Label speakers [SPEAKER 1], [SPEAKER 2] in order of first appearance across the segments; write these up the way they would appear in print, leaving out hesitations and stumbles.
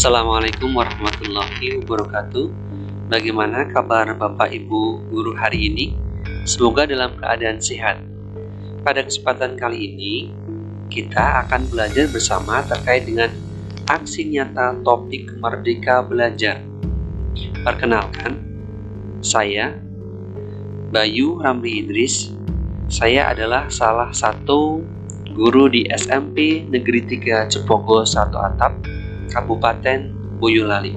[SPEAKER 1] Assalamualaikum warahmatullahi wabarakatuh. Bagaimana kabar Bapak Ibu guru hari ini? Semoga dalam keadaan sehat. Pada kesempatan kali ini, kita akan belajar bersama terkait dengan aksi nyata topik Merdeka Belajar. Perkenalkan, saya Bayu Ramli Idris. Saya adalah salah satu guru di SMP Negeri 3 Cepogo 1 Atap, Kabupaten Boyolali.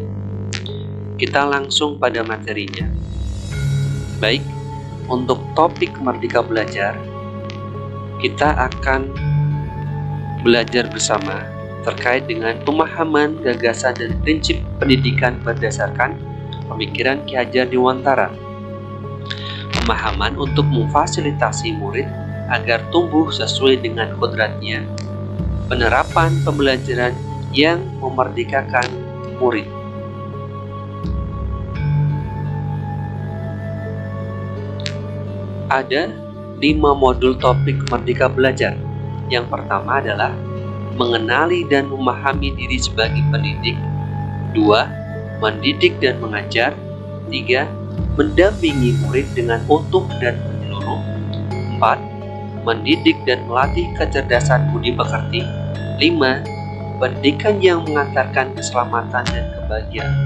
[SPEAKER 1] Kita langsung pada materinya. Baik, untuk topik Merdeka Belajar, kita akan belajar bersama terkait dengan pemahaman, gagasan, dan prinsip pendidikan berdasarkan pemikiran Ki Hajar Dewantara. Pemahaman untuk memfasilitasi murid agar tumbuh sesuai dengan kodratnya. Penerapan pembelajaran yang memerdekakan murid. Ada 5 modul topik Merdeka Belajar. Yang pertama adalah mengenali dan memahami diri sebagai pendidik. 2. Mendidik dan mengajar. 3. Mendampingi murid dengan utuh dan menyeluruh. 4. Mendidik dan melatih kecerdasan budi pekerti. 5. Pendidikan yang mengantarkan keselamatan dan kebahagiaan.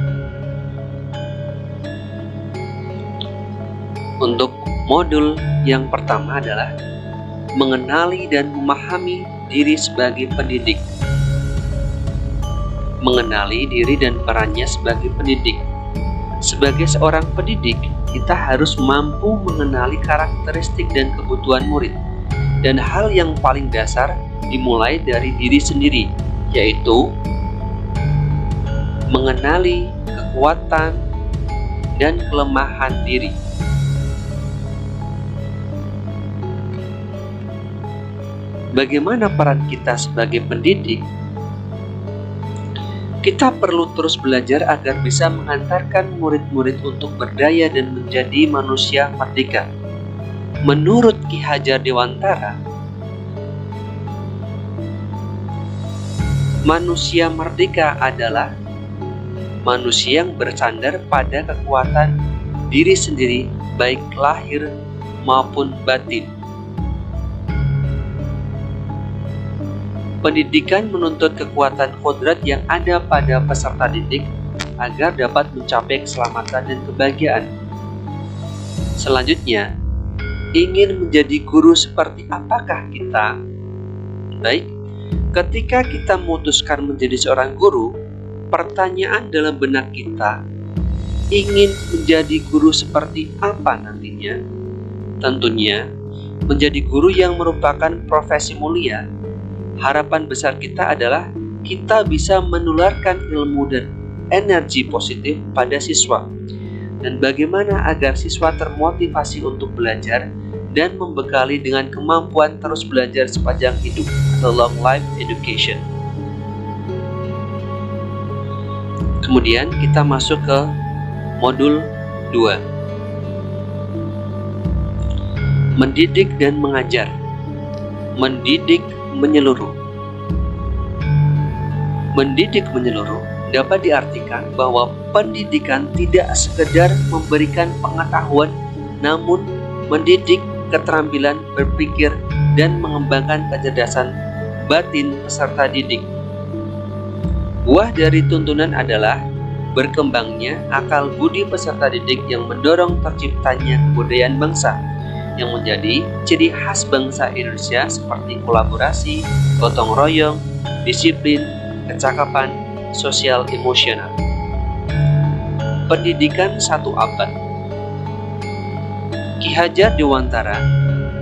[SPEAKER 1] Untuk modul yang pertama adalah mengenali dan memahami diri sebagai pendidik. Mengenali diri dan perannya sebagai pendidik. Sebagai seorang pendidik, kita harus mampu mengenali karakteristik dan kebutuhan murid. Dan hal yang paling dasar dimulai dari diri sendiri, yaitu mengenali kekuatan dan kelemahan diri. Bagaimana peran kita sebagai pendidik? Kita perlu terus belajar agar bisa mengantarkan murid-murid untuk berdaya dan menjadi manusia merdeka. Menurut Ki Hajar Dewantara, manusia merdeka adalah manusia yang bersandar pada kekuatan diri sendiri, baik lahir maupun batin. Pendidikan menuntut kekuatan kodrat yang ada pada peserta didik agar dapat mencapai keselamatan dan kebahagiaan. Selanjutnya, ingin menjadi guru seperti apakah kita? Baik, ketika kita memutuskan menjadi seorang guru, pertanyaan dalam benak kita, ingin menjadi guru seperti apa nantinya? Tentunya, menjadi guru yang merupakan profesi mulia. Harapan besar kita adalah kita bisa menularkan ilmu dan energi positif pada siswa. Dan bagaimana agar siswa termotivasi untuk belajar dan membekali dengan kemampuan terus belajar sepanjang hidup atau long life education. Kemudian kita masuk ke modul 2. Mendidik dan mengajar. Mendidik menyeluruh. Mendidik menyeluruh dapat diartikan bahwa pendidikan tidak sekedar memberikan pengetahuan, namun mendidik keterampilan berpikir dan mengembangkan kecerdasan batin peserta didik. Buah dari tuntunan adalah berkembangnya akal budi peserta didik yang mendorong terciptanya kebudayaan bangsa yang menjadi ciri khas bangsa Indonesia seperti kolaborasi, gotong royong, disiplin, kecakapan, sosial emosional. Pendidikan 1 abad. Ki Hajar Dewantara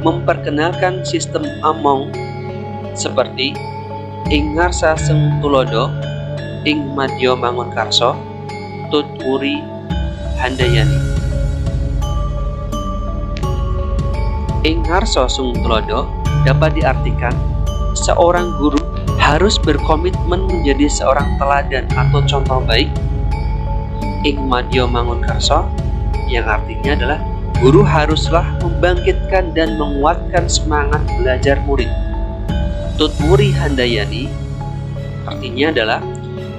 [SPEAKER 1] memperkenalkan sistem among seperti ing ngarsa seng tulodo, ing madya mangun karso, tut wuri handayani. Ing ngarsa sung tulodo dapat diartikan seorang guru harus berkomitmen menjadi seorang teladan atau contoh baik. Ing madya mangun karso yang artinya adalah guru haruslah membangkitkan dan menguatkan semangat belajar murid. Tutwuri handayani artinya adalah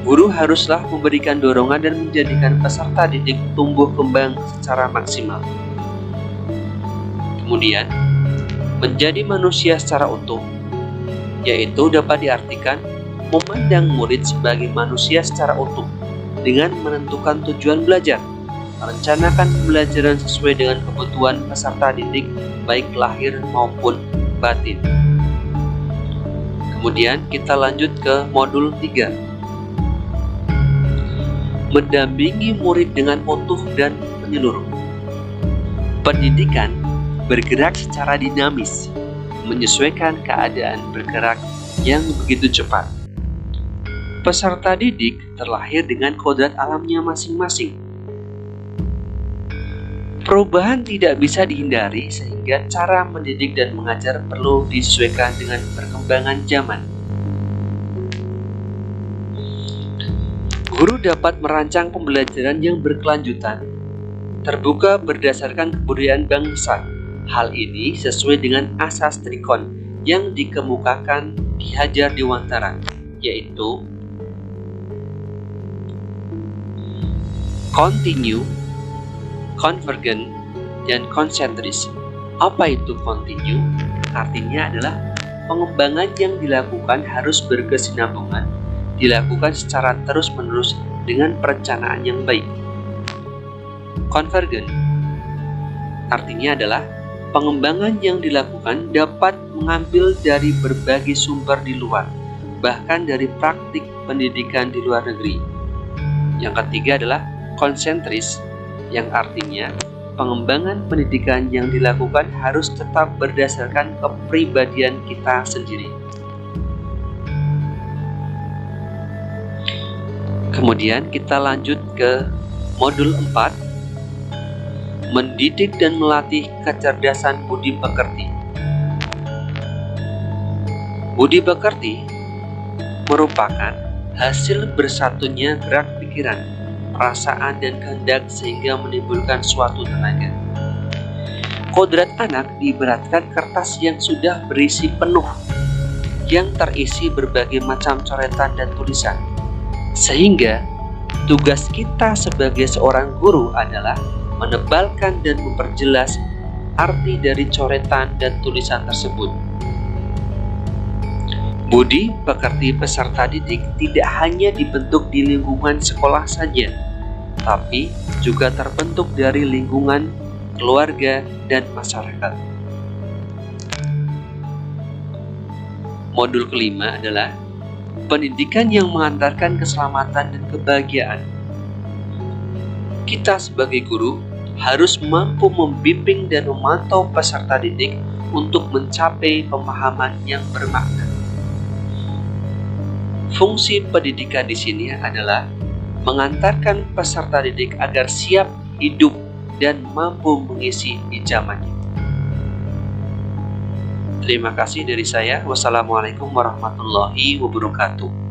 [SPEAKER 1] Guru haruslah memberikan dorongan dan menjadikan peserta didik tumbuh kembang secara maksimal. Kemudian, menjadi manusia secara utuh, yaitu dapat diartikan memandang murid sebagai manusia secara utuh dengan menentukan tujuan belajar, merencanakan pembelajaran sesuai dengan kebutuhan peserta didik baik lahir maupun batin. Kemudian kita lanjut ke modul 3. Mendampingi murid dengan utuh dan menyeluruh. Pendidikan bergerak secara dinamis, menyesuaikan keadaan bergerak yang begitu cepat. Peserta didik terlahir dengan kodrat alamnya masing-masing. Perubahan tidak bisa dihindari sehingga cara mendidik dan mengajar perlu disesuaikan dengan perkembangan zaman. Guru dapat merancang pembelajaran yang berkelanjutan, terbuka berdasarkan kebudayaan bangsa. Hal ini sesuai dengan asas Trikon yang dikemukakan Ki Hajar Dewantara, yaitu continue, convergent, dan konsentris. Apa itu continue? Artinya adalah pengembangan yang dilakukan harus berkesinambungan, dilakukan secara terus-menerus dengan perencanaan yang baik. Convergent artinya adalah pengembangan yang dilakukan dapat mengambil dari berbagai sumber di luar, bahkan dari praktik pendidikan di luar negeri. Yang ketiga adalah konsentris, yang artinya pengembangan pendidikan yang dilakukan harus tetap berdasarkan kepribadian kita sendiri. Kemudian kita lanjut ke modul 4, mendidik dan melatih kecerdasan budi pekerti. Budi pekerti merupakan hasil bersatunya gerak pikiran, perasaan, dan kehendak sehingga menimbulkan suatu tenaga. Kodrat anak diibaratkan kertas yang sudah berisi penuh, yang terisi berbagai macam coretan dan tulisan. Sehingga tugas kita sebagai seorang guru adalah menebalkan dan memperjelas arti dari coretan dan tulisan tersebut. Budi pekerti peserta didik tidak hanya dibentuk di lingkungan sekolah saja, tapi juga terbentuk dari lingkungan, keluarga, dan masyarakat. Modul kelima adalah pendidikan yang mengantarkan keselamatan dan kebahagiaan. Kita sebagai guru harus mampu membimbing dan memantau peserta didik untuk mencapai pemahaman yang bermakna. Fungsi pendidikan di sini adalah mengantarkan peserta didik agar siap hidup dan mampu mengisi di zamannya. Terima kasih dari saya. Wassalamualaikum warahmatullahi wabarakatuh.